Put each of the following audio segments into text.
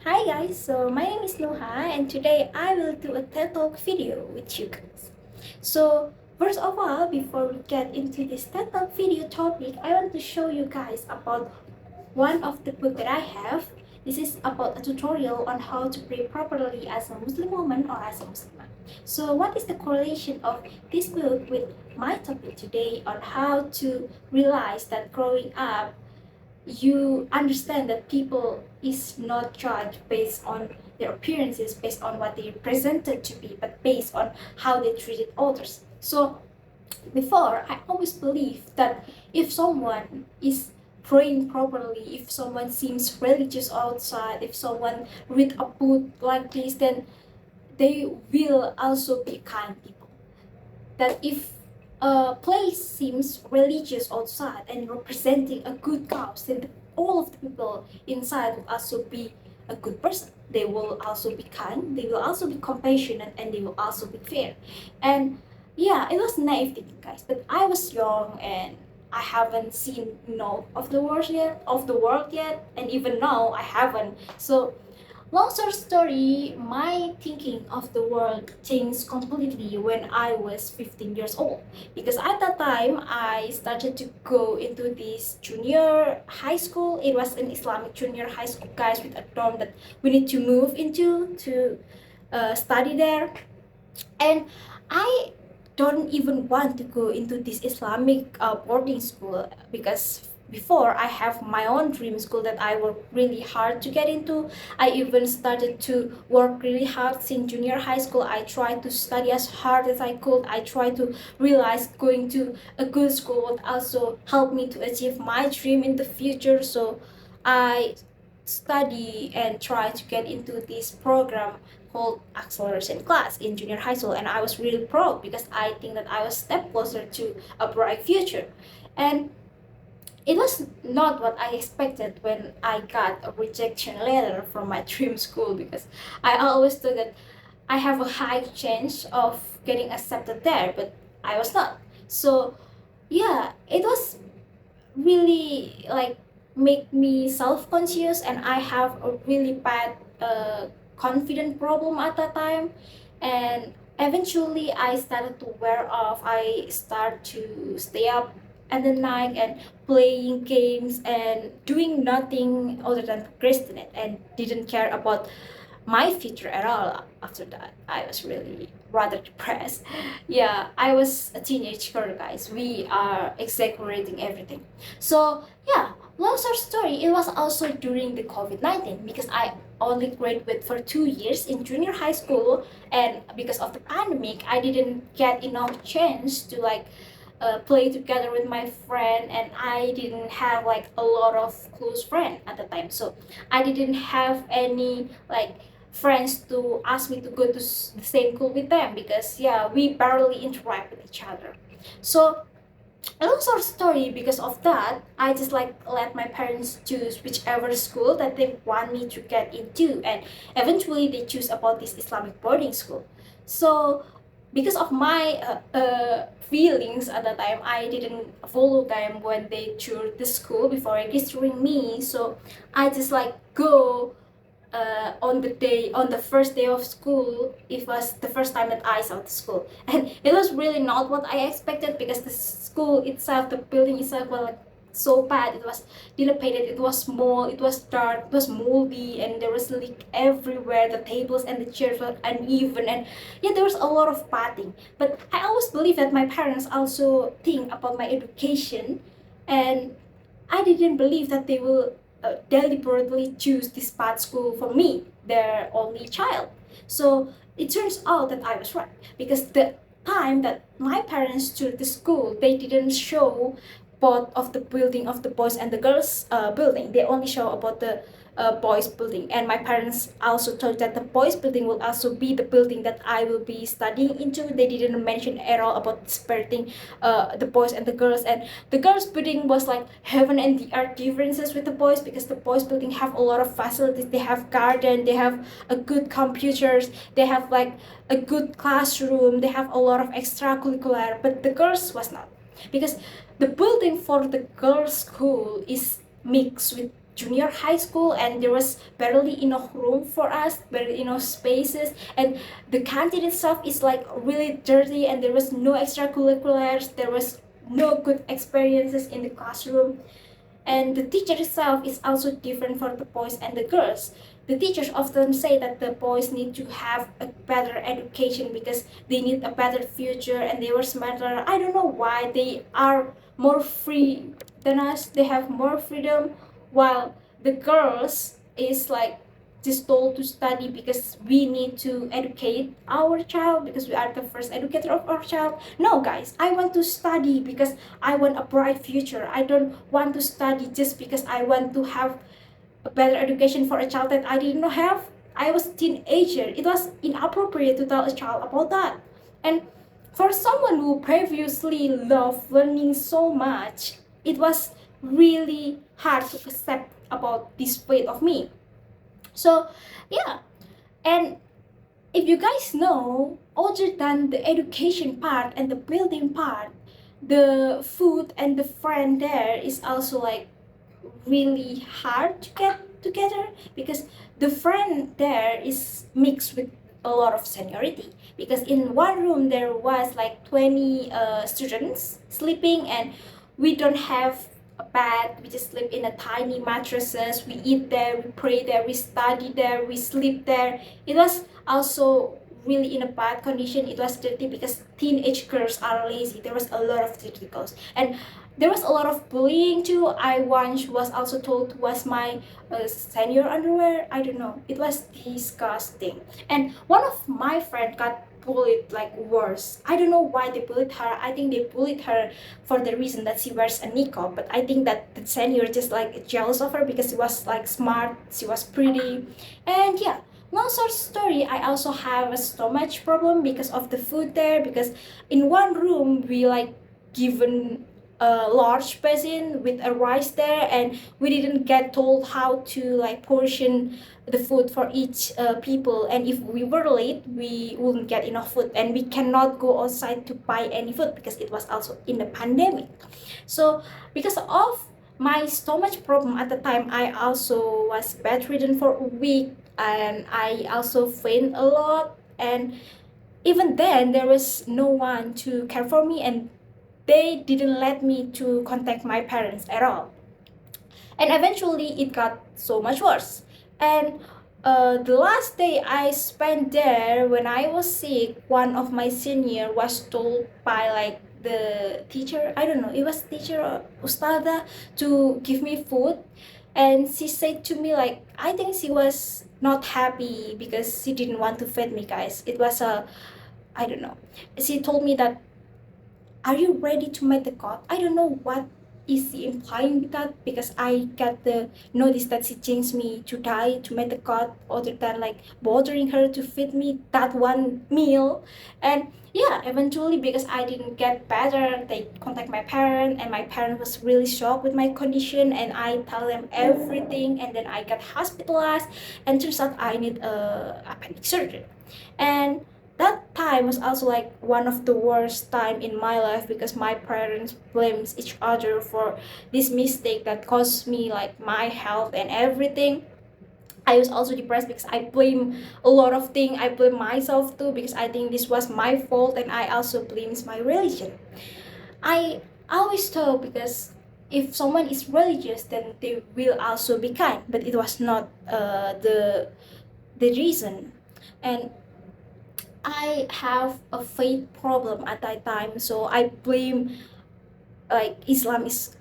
Hi guys, so my name is Nuha and today I will do a TED Talk video with you guys. So first of all, before we get into this TED Talk video topic, I want to show you guys about one of the book that I have. This is about a tutorial on how to pray properly as a Muslim woman or as a Muslim man. So what is the correlation of this book with my topic today on how to realize that growing up you understand that people is not judged based on their appearances, based on what they presented to be, but based on how they treated others. So before, I always believed that if someone is praying properly, if someone seems religious outside, if someone read a book like this, then they will also be kind people. That if a place seems religious outside and representing a good cause, then all of the people inside will also be a good person. They will also be kind, they will also be compassionate, and they will also be fair. And yeah, it was naive thinking, guys, but I was young and I haven't seen of the world yet, and even now I haven't. So long story, my thinking of the world changed completely when I was 15 years old. Because at that time, I started to go into this junior high school. It was an Islamic junior high school, guys, with a dorm that we need to move into to study there. And I don't even want to go into this Islamic boarding school because before I have my own dream school that I worked really hard to get into. I even started to work really hard since junior high school. I tried to study as hard as I could. I tried to realize going to a good school would also help me to achieve my dream in the future. So I study and try to get into this program called acceleration class in junior high school, and I was really proud because I think that I was a step closer to a bright future. And it was not what I expected when I got a rejection letter from my dream school, because I always thought that I have a high chance of getting accepted there, but I was not. So yeah, it was really like make me self-conscious, and I have a really bad confident problem at that time. And eventually I started to wear off. I start to stay up at the night and playing games and doing nothing other than procrastinate, and didn't care about my future at all. After that, I was really rather depressed. Yeah, I was a teenage girl, guys. We are exaggerating everything. So yeah, long story, it was also during the COVID-19, because I only graduated for 2 years in junior high school, and because of the pandemic I didn't get enough chance to play together with my friend, and I didn't have like a lot of close friends at the time. So I didn't have any friends to ask me to go to the same school with them, because yeah, we barely interact with each other. So a long story, because of that I just let my parents choose whichever school that they want me to get into, and eventually they choose about this Islamic boarding school. So because of my feelings at that time, I didn't follow them when they chose the school before registering me. So I just go on the first day of school. It was the first time that I saw the school, and it was really not what I expected, because the school itself, the building itself, was so bad. It was dilapidated, it was small, it was dark, it was moldy, and there was leak everywhere. The tables and the chairs were uneven, and yeah, there was a lot of padding. But I always believe that my parents also think about my education, and I didn't believe that they will deliberately choose this bad school for me, their only child. So it turns out that I was right, because the time that my parents chose the school, they didn't show both of the building of the boys and the girls building. They only show about the boys building, and my parents also told that the boys building will also be the building that I will be studying into. They didn't mention at all about separating the boys and the girls. And the girls building was like heaven and the earth differences with the boys, because the boys building have a lot of facilities. They have garden, they have a good computers, they have a good classroom, they have a lot of extracurricular. But the girls was not, because the building for the girls school is mixed with junior high school, and there was barely enough room for us, barely enough spaces, and the canteen itself is like really dirty, and there was no extracurriculars, there was no good experiences in the classroom. And the teacher itself is also different for the boys and the girls. The teachers often say that the boys need to have a better education because they need a better future and they were smarter. I don't know why they are more free than us. They have more freedom, while the girls is like just told to study because we need to educate our child because we are the first educator of our child. No, guys, I want to study because I want a bright future. I don't want to study just because I want to have a better education for a child that I did not have. I was a teenager. It was inappropriate to tell a child about that. And for someone who previously loved learning so much, it was really hard to accept about this fate of me. So yeah, and if you guys know, other than the education part and the building part, the food and the friend there is also like really hard to get together because the friend there is mixed with a lot of seniority, because in one room there was like 20 students sleeping, and we don't have a bed. We just sleep in a tiny mattresses. We eat there, we pray there, we study there, we sleep there. It was also really in a bad condition. It was dirty because teenage girls are lazy. There was a lot of dirty girls, and there was a lot of bullying too. I once was also told was my senior underwear. I don't know. It was disgusting. And one of my friend got bullied like worse. I don't know why they bullied her. I think they bullied her for the reason that she wears a niqab. But I think that the senior just like jealous of her because she was like smart, she was pretty, and yeah. Long story, I also have a stomach problem because of the food there. Because in one room we like given a large basin with a rice there, and we didn't get told how to like portion the food for each people, and if we were late we wouldn't get enough food, and we cannot go outside to buy any food because it was also in the pandemic. So because of my stomach problem at the time, I also was bedridden for a week, and I also faint a lot, and even then there was no one to care for me, and they didn't let me to contact my parents at all. And eventually it got so much worse. And the last day I spent there when I was sick, one of my senior was told by like the teacher, I don't know, it was teacher or ustada, to give me food. And she said to me like, I think she was not happy because she didn't want to feed me, guys. It was a, I don't know. She told me that, are you ready to make the cut? I don't know what is she implying with that, because I got the notice that she changed me to die to make the cut, other than like bothering her to feed me that one meal. And yeah, eventually because I didn't get better, they contact my parent, and my parent was really shocked with my condition, and I tell them everything, and then I got hospitalized, and turns out I need a appendix surgery. And that time was also like one of the worst time in my life because my parents blames each other for this mistake that cost me like my health and everything. I was also depressed because I blame a lot of things. I blame myself too because I think this was my fault, and I also blames my religion. I always thought because if someone is religious, then they will also be kind, but it was not the reason. And I have a faith problem at that time, so I blame like Islam is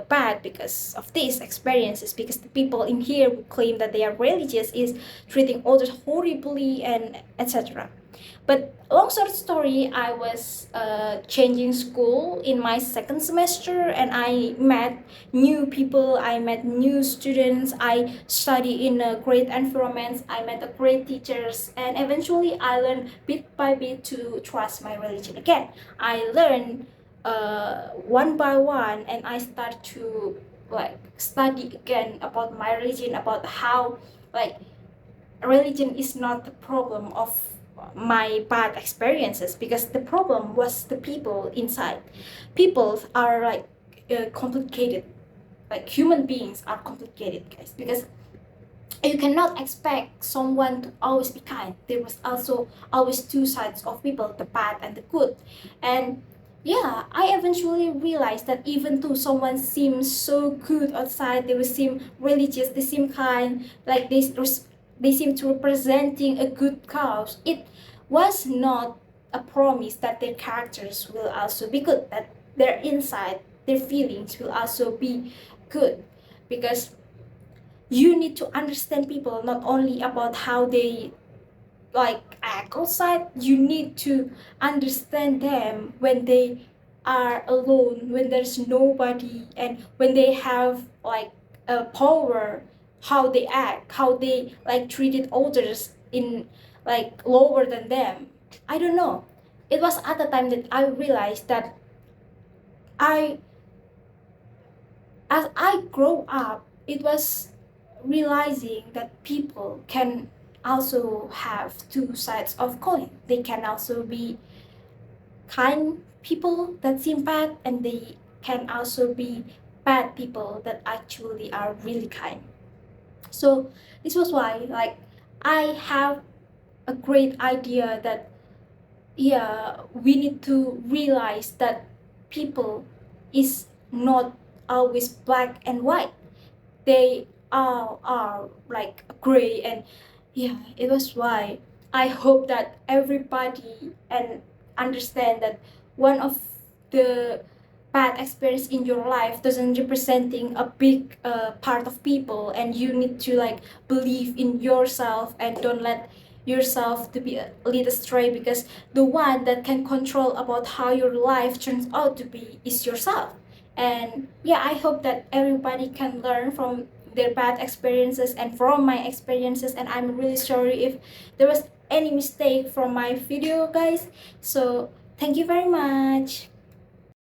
bad because of these experiences, because the people in here who claim that they are religious is treating others horribly and etc. But long story, I was changing school in my second semester, and I met new people, I met new students, I study in a great environment, I met a great teachers, and eventually I learned bit by bit to trust my religion again. I learned one by one, and I start to like study again about my religion, about how like religion is not the problem of my bad experiences, because the problem was the people inside. People are like complicated. like human beings are complicated, guys, because you cannot expect someone to always be kind. There was also always two sides of people, the bad and the good. And yeah, I eventually realized that even though someone seems so good outside, they will seem religious, they seem kind, like they seem to representing a good cause, it was not a promise that their characters will also be good, that their inside, their feelings will also be good. Because you need to understand people not only about how they like act outside, you need to understand them when they are alone, when there's nobody, and when they have like a power, how they act, how they like treated others in like lower than them. I don't know, it was at the time that I realized that I as I grow up, it was realizing that people can also have two sides of coin. They can also be kind people that seem bad, and they can also be bad people that actually are really kind. So this was why like I have a great idea that yeah, we need to realize that people is not always black and white. They all are like gray. And yeah, it was why I hope that everybody and understand that one of the bad experience in your life doesn't representing a big part of people, and you need to like believe in yourself and don't let yourself to be lead astray, because the one that can control about how your life turns out to be is yourself. And yeah, I hope that everybody can learn from their bad experiences and from my experiences. And I'm really sorry if there was any mistake from my video, guys. So thank you very much.